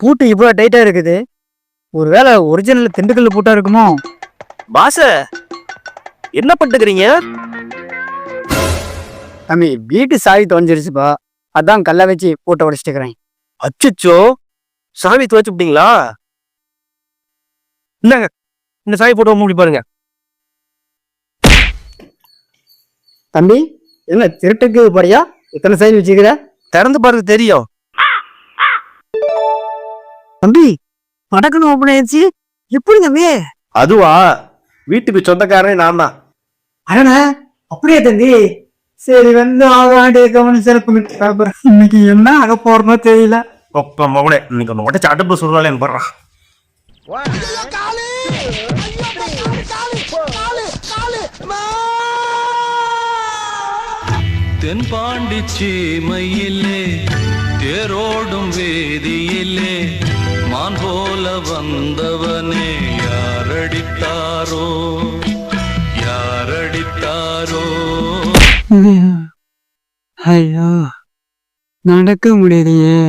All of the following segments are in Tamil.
பூட்டு இவ்வளவு டைட்டா இருக்குது. ஒருவேளை ஒரிஜினல் திண்டுக்கல்ல பூட்டா இருக்குமோ? பாச என்ன பண்ணிட்டுக்கிறீங்க? தம்பி வீட்டு சாவி தொலைஞ்சிருச்சுப்பா, அதான் கல்ல வச்சு பூட்டை உடைச்சிட்டு இருக்கிறேன். அச்சோ, சாவி துவைச்சு விட்டீங்களா? இந்தாங்க, இந்த சாவி போட்டு மூடி பாருங்க. தம்பி என்ன திருட்டுக்கு போறியா? எத்தனை சாவி வச்சுக்கிற? திறந்து பாருங்க தெரியும். தம்பி படக்குன்னு ஓப்பன் ஆயிடுச்சு. எப்படி தம்பி? அதுவா, வீட்டுக்கு சொந்தக்காரனே நான் தான். அண்ணா அப்படியே தம்பி. சரி வந்து ஆகாண்டே கவனம் சிறப்பு. இன்னைக்கு என்ன ஆக போறனோ தெரியல. மகனே, இன்னைக்கு உடச்சு அடுப்பு சொல்றாளேன்னு பாடுறா. தென்பாண்டி சீமையிலே தேரோடும் வேதியிலே மான் போல வந்தவனே யாரடித்தாரோ யாரடித்தாரோ. ஐயோ நடக்க முடியலையே.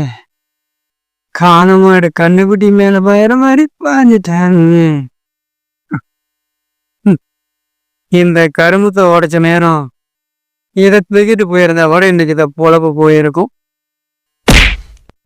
காணமாடு கண்ணுக்குட்டி மேல பயிர மாதிரி பாஞ்சிட்டாங்க. இந்த கரும்புத்தை உடைச்ச நேரம் இதை தூக்கிட்டு போயிருந்தா கூட இன்னைக்கு இதை பொழப்பு போயிருக்கும்.